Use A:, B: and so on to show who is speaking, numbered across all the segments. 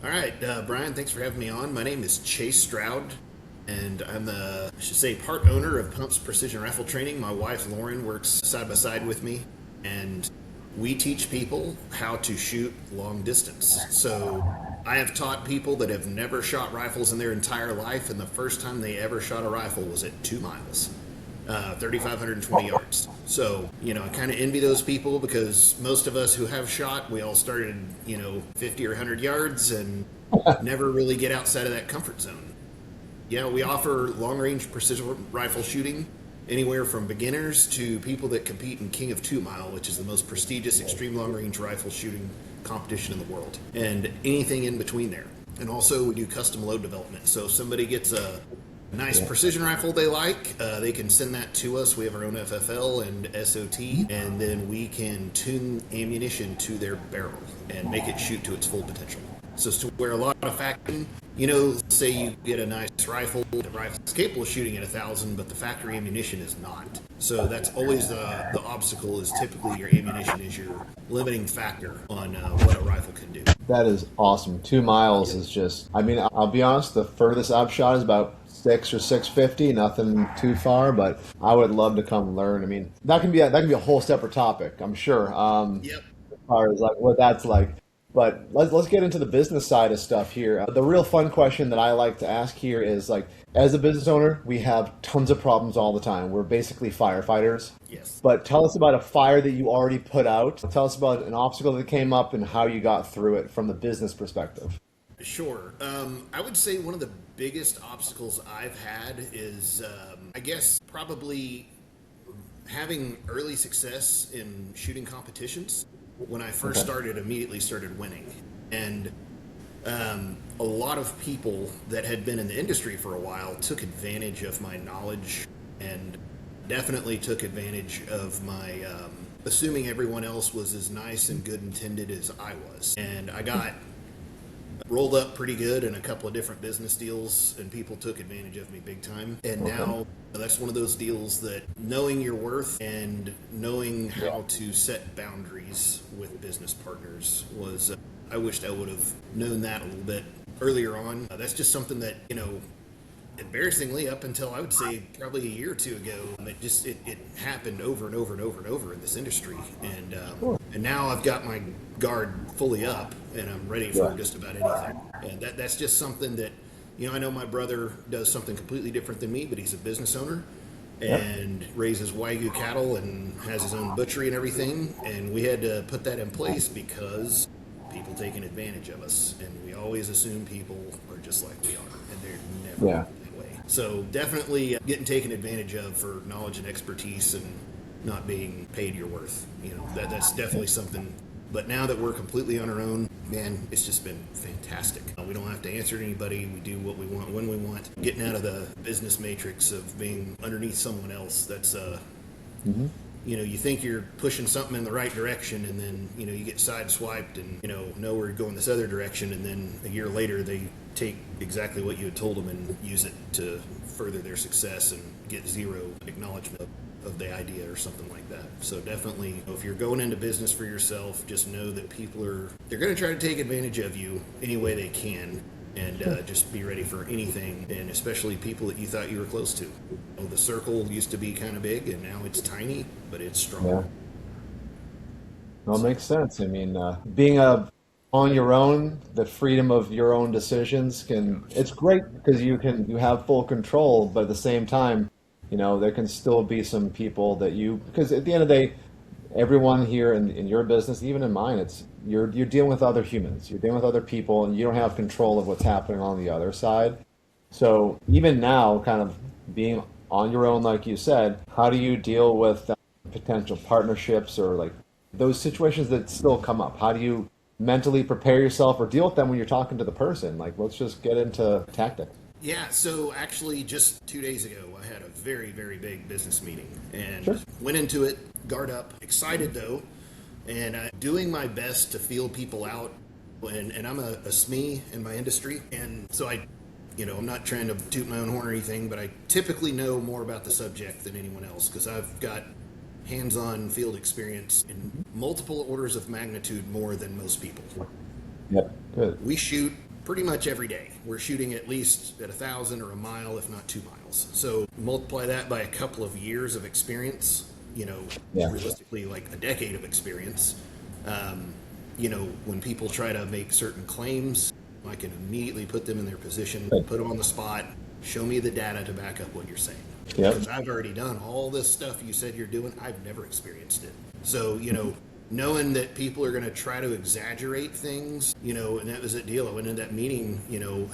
A: All right, Brian, thanks for having me on. My name is Chase Stroud, and I'm the, I should say, part owner of Pumps Precision Rifle Training. My wife, Lauren, works side by side with me, and we teach people how to shoot long distance. So I have taught people that have never shot rifles in their entire life, and the first time they ever shot a rifle was at 2 miles. 3,520 yards. So, I kind of envy those people because most of us who have shot, we all started, 50 or 100 yards and never really get outside of that comfort zone. Yeah, we offer long range precision rifle shooting anywhere from beginners to people that compete in King of 2 Mile, which is the most prestigious extreme long range rifle shooting competition in the world, and anything in between there. And also, we do custom load development. So if somebody gets a nice precision rifle they like, they can send that to us. We have our own FFL and SOT, and then we can tune ammunition to their barrel and make it shoot to its full potential. So it's to where a lot of factory, say you get a nice rifle, the rifle's capable of shooting at 1,000, but the factory ammunition is not. So that's always the obstacle, is typically your ammunition is your limiting factor on what a rifle can do.
B: That is awesome. 2 miles is just, I'll be honest, the furthest I've shot is about 6 or 650, nothing too far, but I would love to come learn. That can be a whole separate topic, I'm sure.
A: Yep.
B: As far as like what that's like. But let's get into the business side of stuff here. The real fun question that I like to ask here is, like, as a business owner, we have tons of problems all the time. We're basically firefighters.
A: Yes.
B: But tell us about a fire that you already put out. Tell us about an obstacle that came up and how you got through it from the business perspective.
A: Sure. I would say one of the biggest obstacles I've had is, I guess, probably having early success in shooting competitions. When I first started, immediately started winning. And a lot of people that had been in the industry for a while took advantage of my knowledge and definitely took advantage of my assuming everyone else was as nice and good intended as I was. And I got rolled up pretty good in a couple of different business deals, and people took advantage of me big time. And now that's one of those deals that knowing your worth and knowing how to set boundaries with business partners was, I wished I would have known that a little bit earlier on. That's just something that, embarrassingly, up until I would say probably a year or two ago, it happened over and over and over and over in this industry. And now I've got my guard fully up and I'm ready for just about anything. And that's just something that, I know my brother does something completely different than me, but he's a business owner and raises Wagyu cattle and has his own butchery and everything. And we had to put that in place because people taking advantage of us, and we always assume people are just like we are, and they're never that way. So definitely getting taken advantage of for knowledge and expertise and not being paid your worth. That's definitely something. But now that we're completely on our own, man, it's just been fantastic. We don't have to answer to anybody. We do what we want when we want. Getting out of the business matrix of being underneath someone else, that's you think you're pushing something in the right direction, and then you get sideswiped and know we're going this other direction, and then a year later they take exactly what you had told them and use it to further their success and get zero acknowledgement of the idea or something like that. So definitely, if you're going into business for yourself, just know that they're going to try to take advantage of you any way they can. And just be ready for anything, and especially people that you thought you were close to. The circle used to be kind of big, and now it's tiny, but it's strong.
B: Yeah. Well, it makes sense. Being on your own, the freedom of your own decisions it's great because you have full control, but at the same time, there can still be some people because at the end of the day, everyone here in your business, even in mine, you're dealing with other humans, you're dealing with other people, and you don't have control of what's happening on the other side. So even now, kind of being on your own, like you said, how do you deal with potential partnerships or like those situations that still come up? How do you mentally prepare yourself or deal with them when you're talking to the person? Like, let's just get into tactics.
A: Yeah, so actually just 2 days ago, I had a very, very big business meeting and went into it, guard up, excited though, and doing my best to feel people out. And I'm a SME in my industry, and so I'm not trying to toot my own horn or anything, but I typically know more about the subject than anyone else because I've got hands-on field experience in multiple orders of magnitude more than most people.
B: Yep, good.
A: We shoot pretty much every day. We're shooting at least at 1,000 or a mile, if not 2 miles. So multiply that by a couple of years of experience,
B: Yeah.
A: realistically like a decade of experience. When people try to make certain claims, I can immediately put them in their position, put them on the spot, show me the data to back up what you're saying.
B: Yep.
A: Because I've already done all this stuff you said you're doing, I've never experienced it. So, knowing that people are going to try to exaggerate things, and that was the deal. I went into that meeting,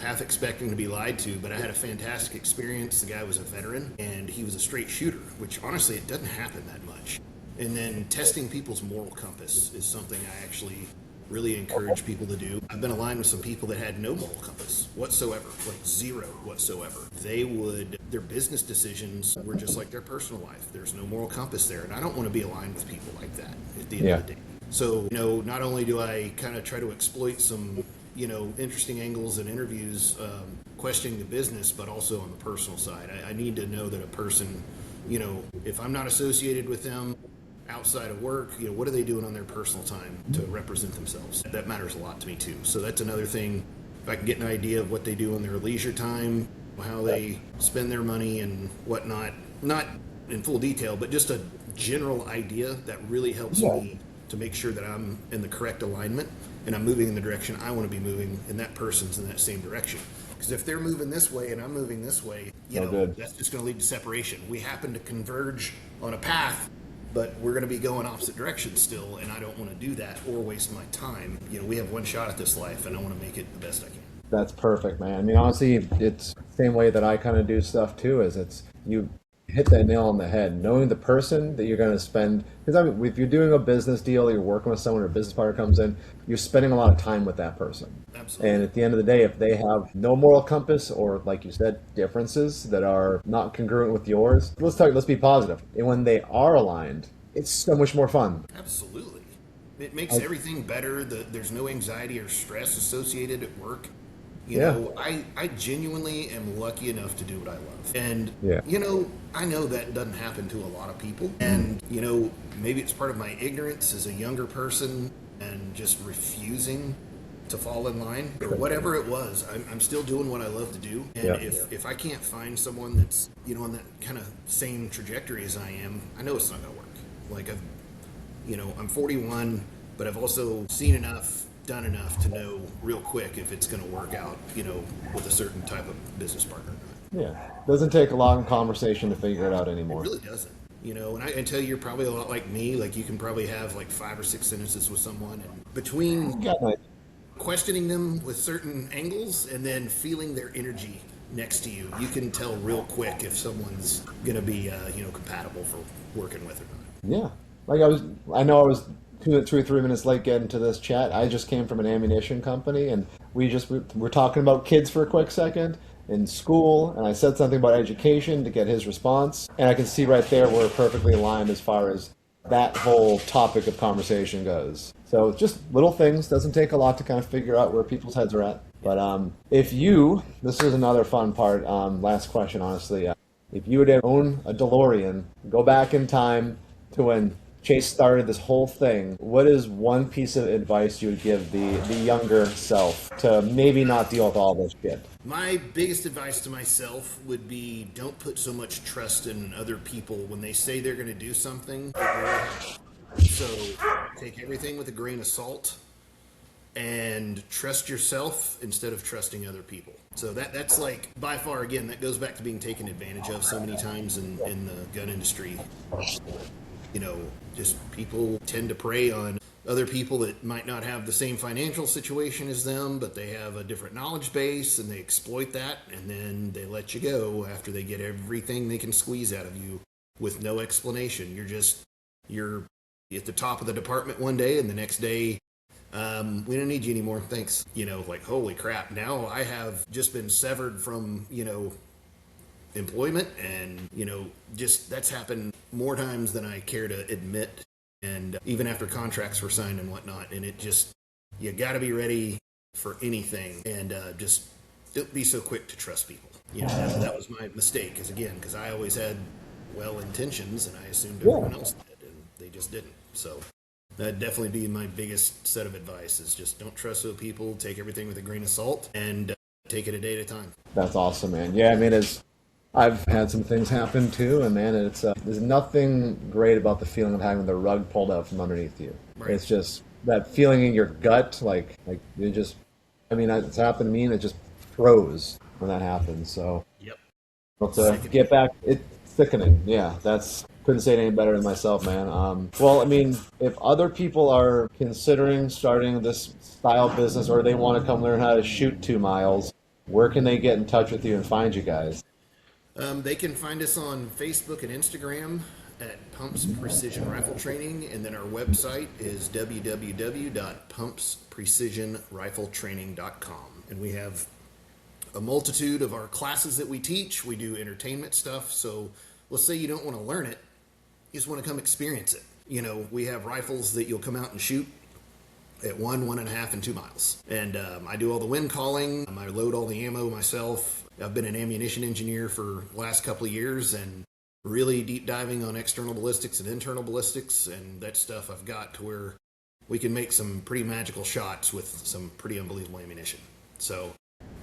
A: half expecting to be lied to, but I had a fantastic experience. The guy was a veteran, and he was a straight shooter, which honestly, it doesn't happen that much. And then testing people's moral compass is something I actually really encourage people to do. I've been aligned with some people that had no moral compass whatsoever, like zero whatsoever. Their business decisions were just like their personal life. There's no moral compass there, and I don't want to be aligned with people like that at the end of the day. So, not only do I kind of try to exploit some, interesting angles and interviews, questioning the business, but also on the personal side. I need to know that a person, if I'm not associated with them, outside of work, what are they doing on their personal time to represent themselves? That matters a lot to me too. So that's another thing. If I can get an idea of what they do on their leisure time, how they spend their money and whatnot, not in full detail, but just a general idea that really helps me to make sure that I'm in the correct alignment and I'm moving in the direction I want to be moving, and that person's in that same direction. Because if they're moving this way and I'm moving this way, that's just going to lead to separation. We happen to converge on a path, but we're going to be going opposite directions still, and I don't want to do that or waste my time. We have one shot at this life, and I want to make it the best I can.
B: That's perfect, man. I mean, honestly, it's the same way that I kind of do stuff too, is you hit that nail on the head. Knowing the person that you're going to spend, because if you're doing a business deal, you're working with someone or a business partner comes in, you're spending a lot of time with that person.
A: Absolutely.
B: And at the end of the day, if they have no moral compass or, like you said, differences that are not congruent with yours, let's be positive. And when they are aligned, it's so much more fun.
A: Absolutely. It makes everything better. There's no anxiety or stress associated at work. I genuinely am lucky enough to do what I love. And, I know that doesn't happen to a lot of people. And, maybe it's part of my ignorance as a younger person and just refusing to fall in line or whatever it was. I'm still doing what I love to do. And if I can't find someone that's, on that kind of same trajectory as I am, I know it's not going to work. Like I'm 41, but I've also seen enough, done enough to know real quick if it's going to work out, with a certain type of business partner.
B: Yeah. Doesn't take a long conversation to figure it out anymore.
A: It really doesn't. And I can tell you're probably a lot like me. Like you can probably have like 5 or 6 sentences with someone, and between questioning them with certain angles and then feeling their energy next to you, you can tell real quick if someone's going to be, compatible for working with or not.
B: Yeah. I know I was 2 or 3 minutes late getting to this chat. I just came from an ammunition company, and we're talking about kids for a quick second in school, and I said something about education to get his response, and I can see right there we're perfectly aligned as far as that whole topic of conversation goes. So just little things, doesn't take a lot to kind of figure out where people's heads are at. But this is another fun part, last question, honestly. If you were to own a DeLorean, go back in time to when Chase started this whole thing, what is one piece of advice you would give the younger self to maybe not deal with all this shit?
A: My biggest advice to myself would be don't put so much trust in other people when they say they're going to do something. So take everything with a grain of salt and trust yourself instead of trusting other people. So that's like, by far, again, that goes back to being taken advantage of so many times in the gun industry. Just people tend to prey on other people that might not have the same financial situation as them, but they have a different knowledge base, and they exploit that, and then they let you go after they get everything they can squeeze out of you with no explanation. You're at the top of the department one day, and the next day, we don't need you anymore, thanks. Like, holy crap, now I have just been severed from, employment, and just that's happened more times than I care to admit, and even after contracts were signed and whatnot. And you got to be ready for anything, and just don't be so quick to trust people. That was my mistake, because I always had well intentions, and I assumed everyone else did, and they just didn't. So That'd definitely be my biggest set of advice is just don't trust those people, take everything with a grain of salt, and take it a day at a time.
B: That's awesome, man. Yeah, I mean, I've had some things happen too, and man, there's nothing great about the feeling of having the rug pulled out from underneath you.
A: Right.
B: It's just that feeling in your gut, like you just. I mean, it's happened to me, and it just froze when that happened. So,
A: Yep.
B: but to get back, it's sickening. Yeah, that's couldn't say it any better than myself, man. Well, I mean, if other people are considering starting this style business, or they want to come learn how to shoot 2 miles, where can they get in touch with you and find you guys?
A: They can find us on Facebook and Instagram at Pumps Precision Rifle Training, and then our website is www.pumpsprecisionrifletraining.com. And we have a multitude of our classes that we teach. We do entertainment stuff. So let's say you don't want to learn it, you just want to come experience it. You know, we have rifles that you'll come out and shoot at 1.5, and 2 miles. And I do all the wind calling. I load all the ammo myself. I've been an ammunition engineer for the last couple of years and really deep diving on external ballistics and internal ballistics. And that stuff I've got to where we can make some pretty magical shots with some pretty unbelievable ammunition. So,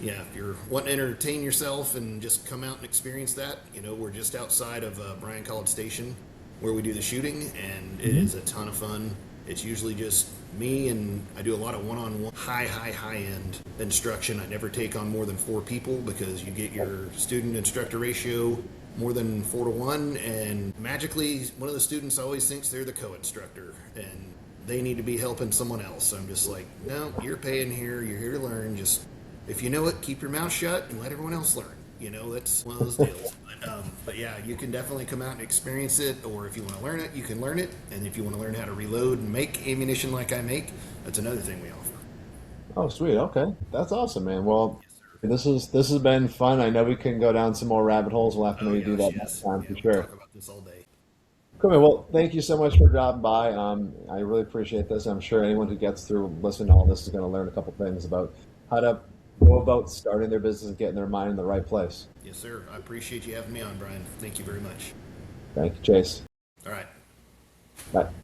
A: yeah, if you're wanting to entertain yourself and just come out and experience that, you know, we're just outside of Bryan College Station where we do the shooting, and it is a ton of fun. It's usually just me, and I do a lot of one-on-one high-end instruction. I never take on more than 4 people because you get your student-instructor ratio more than 4 to 1, and magically one of the students always thinks they're the co-instructor, and they need to be helping someone else. So I'm just like, no, you're paying here, you're here to learn. Just, if you know it, keep your mouth shut and let everyone else learn. You know, that's one of those deals. But yeah, you can definitely come out and experience it, or if you want to learn it, you can learn it. And if you want to learn how to reload and make ammunition like I make, that's another thing we offer.
B: Oh, sweet. Okay, that's awesome, man. Well, this has been fun. I know we can go down some more rabbit holes. We'll have to
A: Oh
B: maybe do
A: gosh,
B: that next
A: yes.
B: time
A: Yeah,
B: for
A: we
B: sure.
A: talk about this all day.
B: Cool, man. Well, thank you so much for dropping by. I really appreciate this. I'm sure anyone who gets through listening to all this is going to learn a couple things about how to go about starting their business and getting their mind in the right place.
A: Yes, sir. I appreciate you having me on, Brian. Thank you very much.
B: Thank you, Chase.
A: All right.
B: Bye.